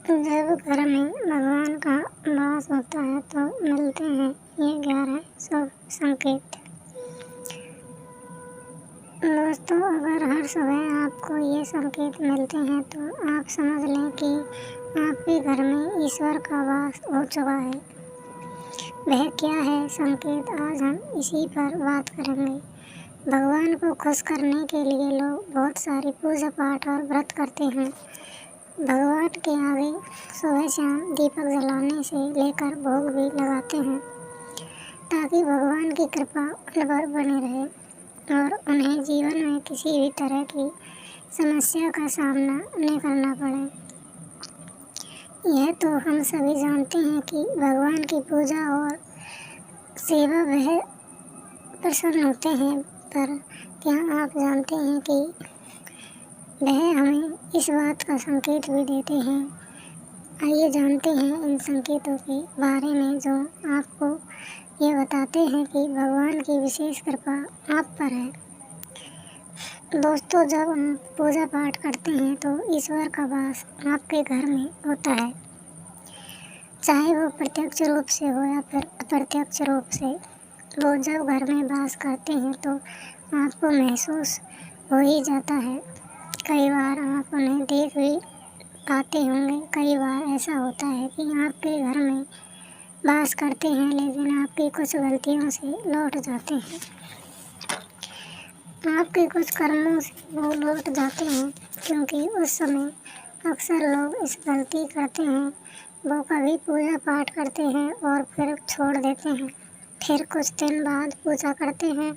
जब घर में भगवान का वास होता है तो मिलते हैं ये 11 शुभ संकेत। दोस्तों, अगर हर सुबह आपको ये संकेत मिलते हैं तो आप समझ लें कि आपके घर में ईश्वर का वास हो चुका है। वह क्या है संकेत, आज हम इसी पर बात करेंगे। भगवान को खुश करने के लिए लोग बहुत सारी पूजा पाठ और व्रत करते हैं। भगवान के आगे सुबह शाम दीपक जलाने से लेकर भोग भी लगाते हैं ताकि भगवान की कृपा उन पर बनी रहे और उन्हें जीवन में किसी भी तरह की समस्या का सामना नहीं करना पड़े। यह तो हम सभी जानते हैं कि भगवान की पूजा और सेवा वह प्रसन्न होते हैं, पर क्या आप जानते हैं कि वह हमें इस बात का संकेत भी देते हैं। आइए जानते हैं इन संकेतों के बारे में जो आपको ये बताते हैं कि भगवान की विशेष कृपा आप पर है। दोस्तों, जब हम पूजा पाठ करते हैं तो ईश्वर का वास आपके घर में होता है, चाहे वो प्रत्यक्ष रूप से हो या फिर अप्रत्यक्ष रूप से। वो जब घर में वास करते हैं तो आपको महसूस हो ही जाता है। कई बार आप उन्हें देख भी पाते होंगे। कई बार ऐसा होता है कि आपके घर में वास करते हैं लेकिन आपकी कुछ गलतियों से लौट जाते हैं। आपके कुछ कर्मों से वो लौट जाते हैं क्योंकि उस समय अक्सर लोग इस गलती करते हैं। वो कभी पूजा पाठ करते हैं और फिर छोड़ देते हैं, फिर कुछ दिन बाद पूजा करते हैं,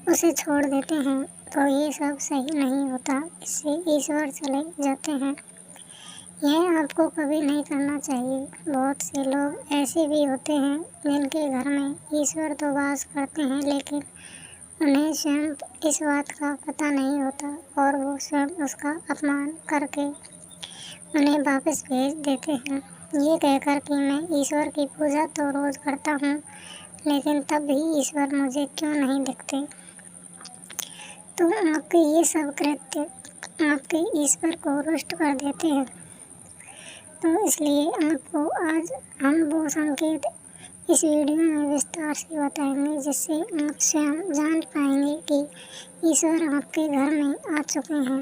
उसे छोड़ देते हैं। तो ये सब सही नहीं होता, इससे ईश्वर चले जाते हैं। यह आपको कभी नहीं करना चाहिए। बहुत से लोग ऐसे भी होते हैं जिनके घर में ईश्वर तो वास करते हैं लेकिन उन्हें स्वयं इस बात का पता नहीं होता और वो स्वयं उसका अपमान करके उन्हें वापस भेज देते हैं, ये कहकर कि मैं ईश्वर की पूजा तो रोज़ करता हूँ लेकिन तब भी ईश्वर मुझे क्यों नहीं दिखते। तो आपके ये सब कृत्य आपके ईश्वर को रुष्ट कर देते हैं। तो इसलिए आपको आज हम वो संकेत इस वीडियो में विस्तार से बताएंगे जिससे आप स्वयं जान पाएंगे कि ईश्वर आपके घर में आ चुके हैं।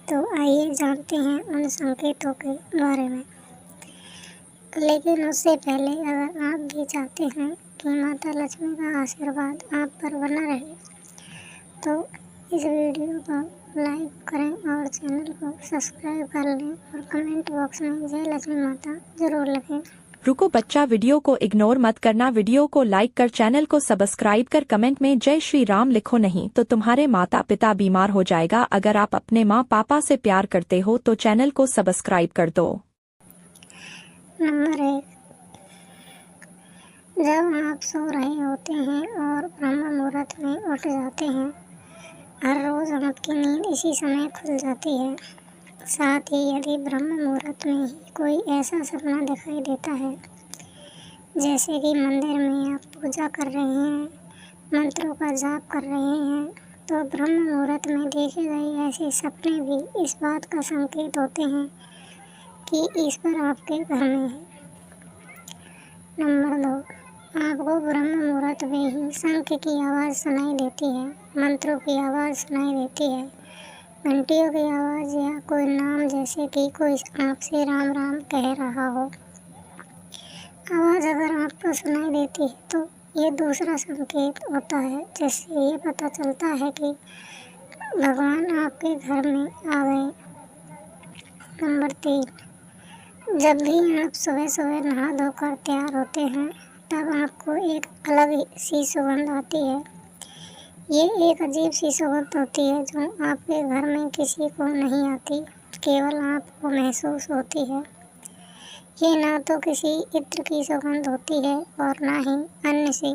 तो आइए जानते हैं उन संकेतों के बारे में। लेकिन उससे पहले अगर आप भी चाहते हैं कि माता लक्ष्मी का आशीर्वाद आप पर बना रहे तो इस वीडियो को लाइक करें और चैनल को सब्सक्राइब कर लें और कमेंट बॉक्स में जय लक्ष्मी माता जरूर लिखें। रुको बच्चा, वीडियो को इग्नोर मत करना। वीडियो को लाइक कर चैनल को सब्सक्राइब कर कमेंट में जय श्री राम लिखो, नहीं तो तुम्हारे माता पिता बीमार हो जाएगा। अगर आप अपने माँ पापा से प्यार करते हो तो चैनल को सब्सक्राइब कर दो। नंबर 1, जब आप सो रहे होते हैं और ब्रह्म मुहूर्त में उठ जाते हैं। हर रोज़ आपकी नींद इसी समय खुल जाती है। साथ ही यदि ब्रह्म मुहूर्त में ही कोई ऐसा सपना दिखाई देता है जैसे कि मंदिर में आप पूजा कर रहे हैं, मंत्रों का जाप कर रहे हैं, तो ब्रह्म मुहूर्त में देखे गए ऐसे सपने भी इस बात का संकेत होते हैं कि ईश्वर आपके घर में है। नंबर 2, आपको ब्रह्म मुहूर्त में ही शंख की आवाज़ सुनाई देती है, मंत्रों की आवाज़ सुनाई देती है, घंटियों की आवाज़ या कोई नाम जैसे कि कोई आपसे राम राम कह रहा हो। आवाज़ अगर आपको सुनाई देती है तो ये दूसरा संकेत होता है जिससे ये पता चलता है कि भगवान आपके घर में आ गए। नंबर 3, जब भी आप सुबह सुबह नहा धोकर तैयार होते हैं तब आपको एक अलग सी सुगंध आती है। ये एक अजीब सी सुगंध होती है जो आपके घर में किसी को नहीं आती, केवल आपको महसूस होती है। ये ना तो किसी इत्र की सुगंध होती है और ना ही अन्य सी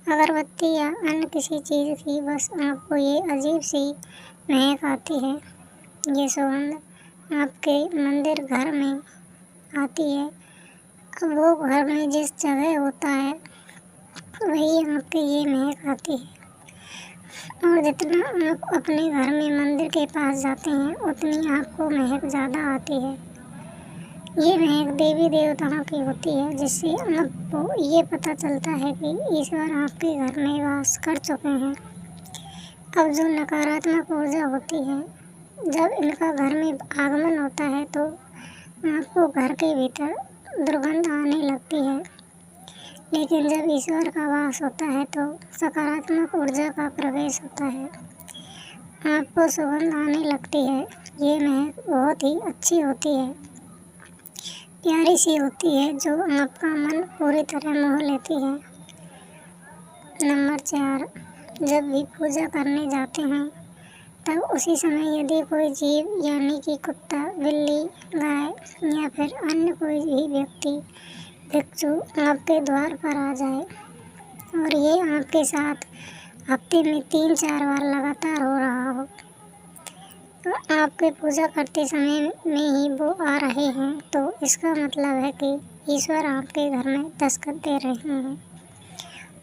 अगरबत्ती या अन्य किसी चीज़ की, बस आपको ये अजीब सी महक आती है। ये सुगंध आपके मंदिर घर में आती है। अब वो घर में जिस जगह होता है वही आपके ये महक आती है और जितना आप अपने घर में मंदिर के पास जाते हैं उतनी आपको महक ज़्यादा आती है। ये महक देवी देवताओं की होती है, जिससे आपको ये पता चलता है कि ईश्वर आपके घर में वास कर चुके हैं। अब जो नकारात्मक ऊर्जा होती है, जब इनका घर में आगमन होता है तो आपको घर के भीतर दुर्गंध आने लगती है। लेकिन जब ईश्वर का वास होता है तो सकारात्मक ऊर्जा का प्रवेश होता है, आपको सुगंध आने लगती है। ये महक बहुत ही अच्छी होती है, प्यारी सी होती है, जो आपका मन पूरी तरह मोह लेती है। नंबर 4, जब भी पूजा करने जाते हैं तब उसी समय यदि कोई जीव यानी कि कुत्ता, बिल्ली, गाय या फिर अन्य कोई भी व्यक्ति भिक्षु आपके द्वार पर आ जाए और ये आपके साथ हफ्ते में 3-4 बार लगातार हो रहा हो, तो आपके पूजा करते समय में ही वो आ रहे हैं, तो इसका मतलब है कि ईश्वर आपके घर में दस्तक दे रहे हैं,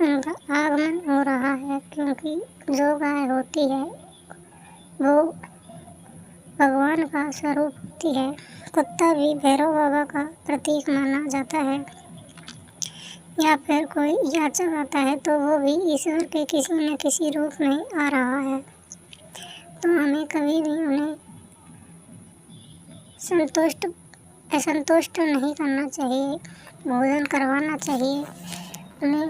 उनका आगमन हो रहा है। क्योंकि जो गाय होती है वो भगवान का स्वरूप होती है। कुत्ता भी भैरव बाबा का प्रतीक माना जाता है, या फिर कोई याचक आता है तो वो भी ईश्वर के किसी न किसी रूप में आ रहा है। तो हमें कभी भी उन्हें असंतुष्ट नहीं करना चाहिए, भोजन करवाना चाहिए, उन्हें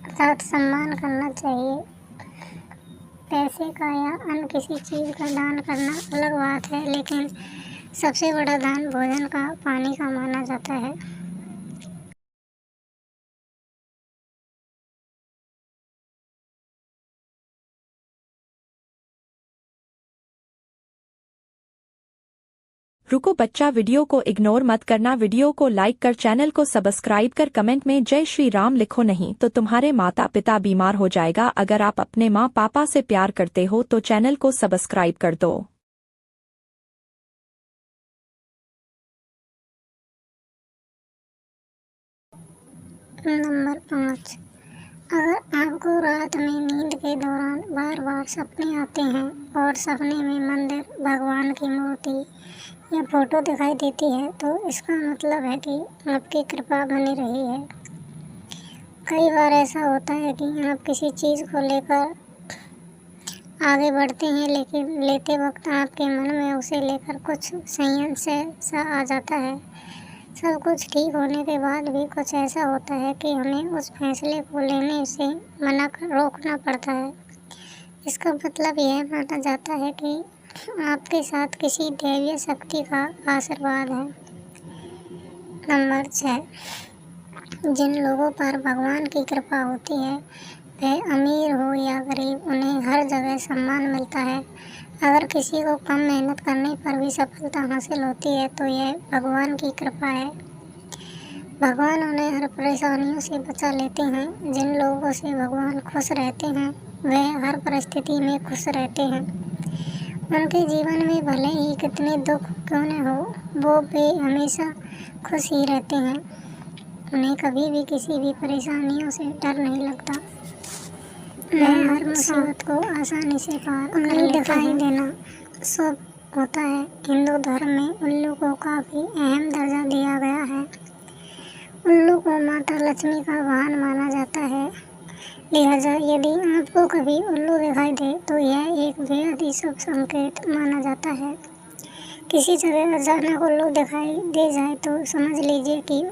साथ सम्मान करना चाहिए। पैसे का या अन्य किसी चीज़ का दान करना अलग बात है, लेकिन सबसे बड़ा दान भोजन का, पानी का माना जाता है। रुको बच्चा, वीडियो को इग्नोर मत करना, वीडियो को लाइक कर, चैनल को सब्सक्राइब कर, कमेंट में जय श्री राम लिखो, नहीं तो तुम्हारे माता पिता बीमार हो जाएगा। अगर आप अपने माँ पापा से प्यार करते हो तो चैनल को सब्सक्राइब कर दो। नंबर 5, अगर आपको रात में नींद के दौरान बार बार सपने आते हैं और सपने में मंदिर, भगवान की मूर्ति या फोटो दिखाई देती है, तो इसका मतलब है कि आपकी कृपा बनी रही है। कई बार ऐसा होता है कि आप किसी चीज़ को लेकर आगे बढ़ते हैं, लेकिन लेते वक्त आपके मन में उसे लेकर कुछ संशय सा आ जाता है। सब कुछ ठीक होने के बाद भी कुछ ऐसा होता है कि हमें उस फैसले को लेने से रोकना पड़ता है। इसका मतलब यह माना जाता है कि आपके साथ किसी दैवीय शक्ति का आशीर्वाद है। नंबर 6, जिन लोगों पर भगवान की कृपा होती है, वह अमीर हो या गरीब, उन्हें हर जगह सम्मान मिलता है। अगर किसी को कम मेहनत करने पर भी सफलता हासिल होती है तो यह भगवान की कृपा है। भगवान उन्हें हर परेशानियों से बचा लेते हैं। जिन लोगों से भगवान खुश रहते हैं वह हर परिस्थिति में खुश रहते हैं। उनके जीवन में भले ही कितने दुख क्यों न हो, वो वे हमेशा खुश ही रहते हैं। उन्हें कभी भी किसी भी परेशानियों से डर नहीं लगता। वह हर मुसीबत को आसानी से पार कर दिखाई देना शुभ होता है। हिंदू धर्म में उल्लू को काफ़ी अहम दर्जा दिया गया है। उल्लू को माता लक्ष्मी का वाहन माना जाता है। लिहाजा यदि आपको कभी उल्लू दिखाई दे तो यह एक बेहद ही शुभ संकेत माना जाता है। किसी जगह अचानक उल्लू दिखाई दे जाए तो समझ लीजिए कि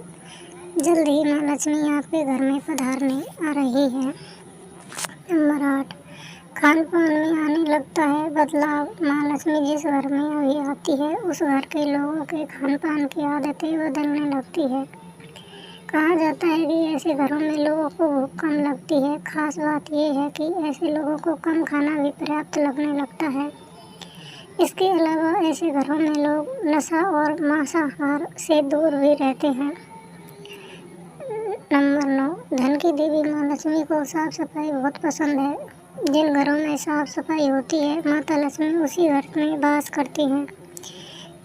जल्द ही माँ लक्ष्मी आपके घर में पधारने आ रही है। नंबर 8, खान पान में आने लगता है बदलाव। माँ लक्ष्मी जिस घर में अभी आती है उस घर के लोगों के खान पान की आदतें बदलने लगती है। कहा जाता है कि ऐसे घरों में लोगों को भूख कम लगती है। खास बात यह है कि ऐसे लोगों को कम खाना भी पर्याप्त लगने लगता है। इसके अलावा ऐसे घरों में लोग नशा और मांसाहार से दूर भी रहते हैं। नंबर 9, धन की देवी माँ लक्ष्मी को साफ सफाई बहुत पसंद है। जिन घरों में साफ सफाई होती है माता लक्ष्मी उसी घर में वास करती हैं।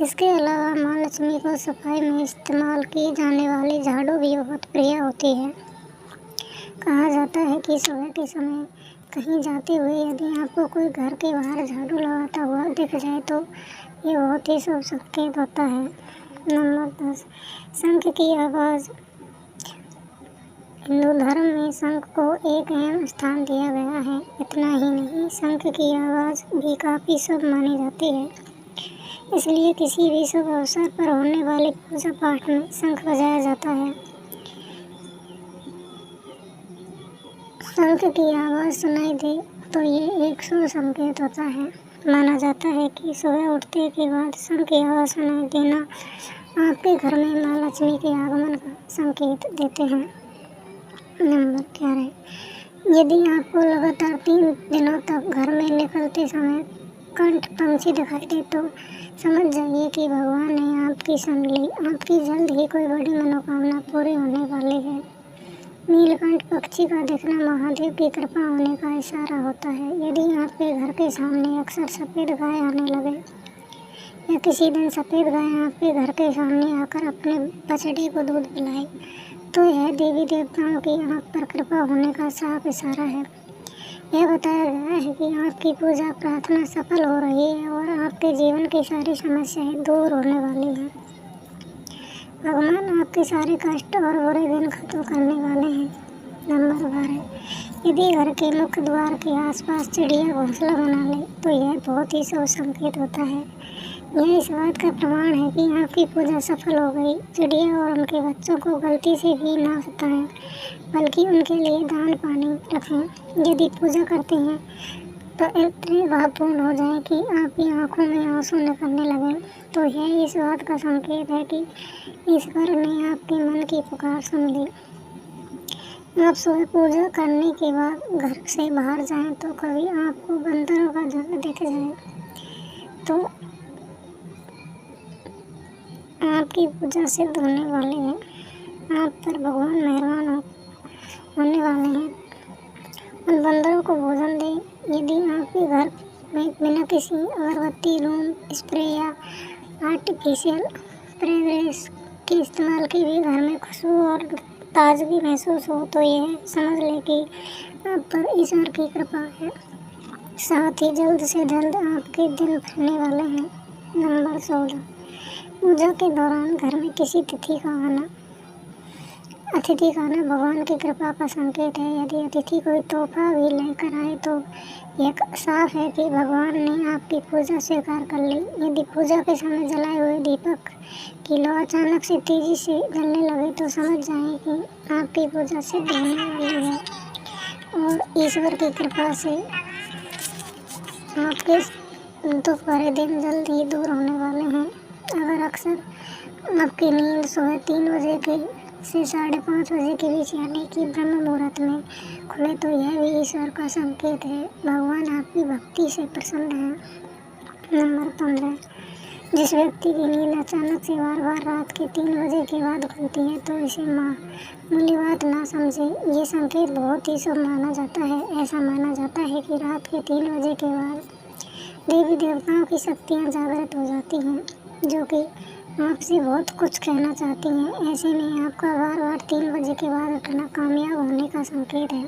इसके अलावा माँ लक्ष्मी को सफाई में इस्तेमाल की जाने वाली झाड़ू भी बहुत प्रिय होती है। कहा जाता है कि सुबह के समय कहीं जाते हुए यदि आपको कोई घर के बाहर झाड़ू लगाता हुआ दिख जाए तो ये बहुत ही शुभ संकेत होता है। नंबर 10, शंख की आवाज़। हिंदू धर्म में शंख को एक अहम स्थान दिया गया है। इतना ही नहीं, शंख की आवाज़ भी काफ़ी शुभ मानी जाती है। इसलिए किसी भी शुभ अवसर पर होने वाले पूजा पाठ में शंख बजाया जाता है। शंख की आवाज़ सुनाई दे तो ये एक शुभ संकेत होता है। माना जाता है कि सुबह उठते के बाद शंख की आवाज़ सुनाई देना आपके घर में माँ लक्ष्मी के आगमन का संकेत देते हैं। नंबर 11, यदि आपको लगातार 3 दिनों तक घर में निकलते समय कंठ पंछी दिखाई दे तो समझ जाइए कि भगवान ने आपकी सुन ली। आपकी जल्द ही कोई बड़ी मनोकामना पूरी होने वाली है। नीलकंठ पक्षी का दिखना महादेव की कृपा होने का इशारा होता है। यदि आपके घर के सामने अक्सर सफ़ेद गाय आने लगे या किसी दिन सफ़ेद गाय आपके घर के सामने आकर अपने बछड़े को दूध पिलाए तो यह देवी देवताओं की आप पर कृपा होने का साफ इशारा है। यह बताया गया है कि आपकी पूजा प्रार्थना सफल हो रही है और आपके जीवन की सारी समस्याएं दूर होने वाली हैं। भगवान आपके सारे कष्ट और बुरे दिन खत्म करने वाले हैं। नंबर 12, यदि घर के मुख्य द्वार के आसपास चिड़िया घोंसला बना ले तो यह बहुत ही शुभ संकेत होता है। यह इस बात का प्रमाण है कि आपकी पूजा सफल हो गई। चिड़िया और उनके बच्चों को गलती से भी ना सताएं, बल्कि उनके लिए दान पानी रखें। यदि पूजा करते हैं तो इतने भावपूर्ण हो जाए कि आपकी आंखों में आंसू निकलने लगे तो यह इस बात का संकेत है कि ईश्वर ने आपके मन की पुकार सुन ली। आप सुबह पूजा करने के बाद घर से बाहर जाएं तो कभी आपको बंदरों का झुंड दिख जाए तो आपकी पूजा सिद्ध होने वाली है। आप पर भगवान मेहरबान होने वाले हैं। उन बंदरों को भोजन दें। यदि आपके घर में बिना किसी अगरबत्ती, रूम स्प्रे या आर्टिफिशियल फ्रेग्रेंस के इस्तेमाल के भी घर में खुशबू और ताजगी महसूस हो तो यह समझ लें कि आप पर ईश्वर की कृपा है। साथ ही जल्द से जल्द आपके दिन भरने वाले हैं। नंबर 16, पूजा के दौरान घर में किसी अतिथि का आना भगवान की कृपा का संकेत है। यदि अतिथि कोई तोहफा भी लेकर आए तो यह साफ है कि भगवान ने आपकी पूजा स्वीकार कर ली। यदि पूजा के समय जलाए हुए दीपक की लौ अचानक से तेजी से जलने लगे तो समझ जाएं कि आपकी पूजा सिद्ध होने वाली है और ईश्वर की कृपा से आपके दुख भरे दिन जल्द ही दूर होने वाले हैं। अगर अक्सर आपकी नींद सुबह 3 बजे से 5:30 बजे के बीच यानी कि ब्रह्म मुहूर्त में खुले तो यह भी ईश्वर का संकेत है। भगवान आपकी भक्ति से प्रसन्न है। नंबर 15, जिस व्यक्ति की नींद अचानक से बार बार रात के 3 बजे के बाद खुलती है तो इसे मामूली बात ना समझे। ये संकेत बहुत ही शुभ माना जाता है। ऐसा माना जाता है कि रात के 3 बजे के बाद देवी देवताओं की शक्तियाँ जागृत हो जाती हैं जो कि आपसे बहुत कुछ कहना चाहती हैं। ऐसे में आपका बार 3 बजे के बाद उठना कामयाब होने का संकेत है।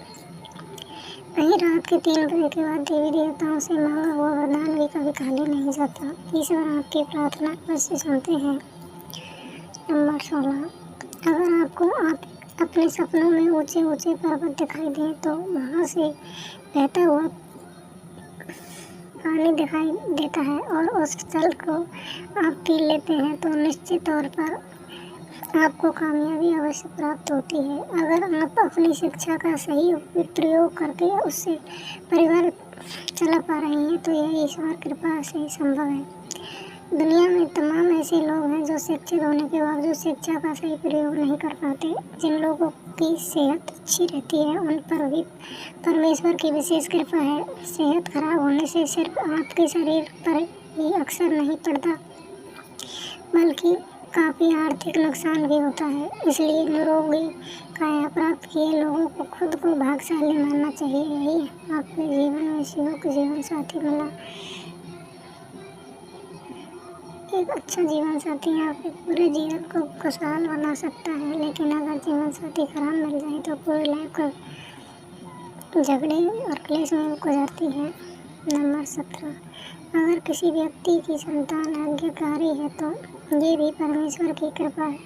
वहीं रात के 3 बजे के बाद देवी देवताओं से मांगा हुआ वरदान भी कभी खाली नहीं जाता। ईश्वर आपकी प्रार्थना अवश्य सुनते हैं। नंबर 16, अगर आपको अपने सपनों में ऊंचे ऊंचे पर्वत दिखाई दें तो वहाँ से बहता हुआ पानी दिखाई देता है और उस जल को आप पी लेते हैं तो निश्चित तौर पर आपको कामयाबी अवश्य प्राप्त होती है। अगर आप अपनी शिक्षा का सही प्रयोग करके उससे परिवार चला पा रही हैं तो यह ईश्वर कृपा से संभव है। दुनिया में तमाम ऐसे लोग हैं जो शिक्षित होने के बावजूद शिक्षा का सही प्रयोग नहीं कर पाते। जिन लोगों की सेहत अच्छी रहती है उन पर भी परमेश्वर की विशेष कृपा है। सेहत खराब होने से सिर्फ आपके शरीर पर ही अक्सर नहीं पड़ता बल्कि काफ़ी आर्थिक नुकसान भी होता है। इसलिए निरोगी काया प्राप्त किए लोगों को खुद को भाग्यशाली मानना चाहिए। यही आपके जीवन में सुख जीवन साथी मिला। एक अच्छा जीवन साथी आपके पूरे जीवन को खुशहाल बना सकता है, लेकिन अगर जीवन साथी खराब मिल जाए तो पूरी लाइफ का झगड़े और क्लेश में गुजरती है। नंबर 17, अगर किसी व्यक्ति की संतान आज्ञाकारी है तो ये भी परमेश्वर की कृपा है,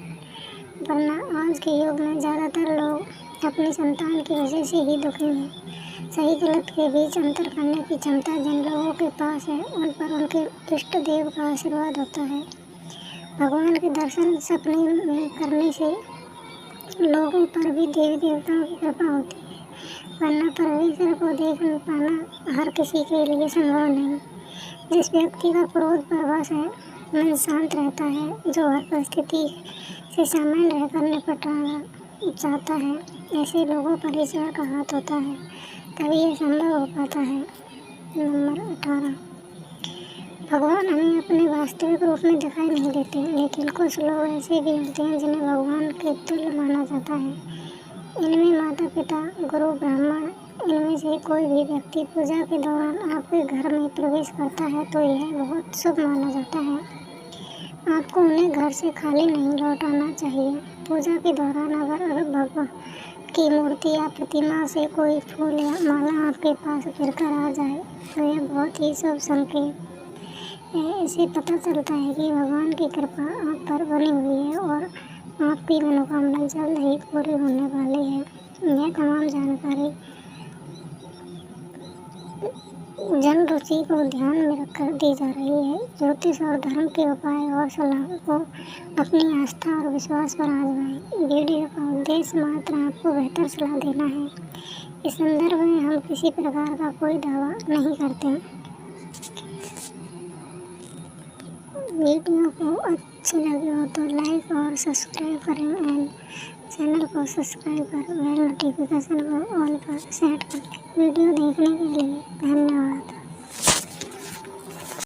वरना आज के युग में ज़्यादातर लोग अपनी संतान की वजह से ही दुखी हैं। सही गलत के बीच अंतर करने की क्षमता जिन लोगों के पास है उन पर उनके इष्ट देव का आशीर्वाद होता है। भगवान के दर्शन सपने में करने से लोगों पर भी देवी देवताओं की कृपा होती है, वरना परमेश्वर को देख पाना हर किसी के लिए संभव नहीं। जिस व्यक्ति का क्रोध परवश है, मन शांत रहता है, जो हर परिस्थिति से सामान्य रहकर निपटना चाहता है, ऐसे लोगों पर ईश्वर का हाथ होता है, तभी यह संभव हो पाता है। नंबर 18, भगवान हमें अपने वास्तविक रूप में दिखाई नहीं देते, लेकिन कुछ लोग ऐसे भी होते हैं जिन्हें भगवान के तुल्य माना जाता है। इनमें माता पिता, गुरु, ब्राह्मण, इनमें से कोई भी व्यक्ति पूजा के दौरान आपके घर में प्रवेश करता है तो यह बहुत शुभ माना जाता है। आपको उन्हें घर से खाली नहीं लौटाना चाहिए। पूजा के दौरान अगर भगवान की मूर्ति या प्रतिमा से कोई फूल या माला आपके पास गिरकर आ जाए तो यह बहुत ही शुभ संकेत है। इससे पता चलता है कि भगवान की कृपा आप पर बनी हुई है और आपकी मनोकामना जल्द ही पूरी होने वाली है। यह तमाम जानकारी जन रुचि को ध्यान में रखकर दी जा रही है। ज्योतिष और धर्म के उपाय और सलाह को अपनी आस्था और विश्वास पर आजमाएं। वीडियो का उद्देश्य मात्र आपको बेहतर सलाह देना है। इस संदर्भ में हम किसी प्रकार का कोई दावा नहीं करते। वीडियो को अच्छी लगी हो तो लाइक और सब्सक्राइब करें एंड चैनल को सब्सक्राइब कर बेल नोटिफिकेशन को ऑल पर सेट करें। वीडियो देखने के लिए धन्यवाद।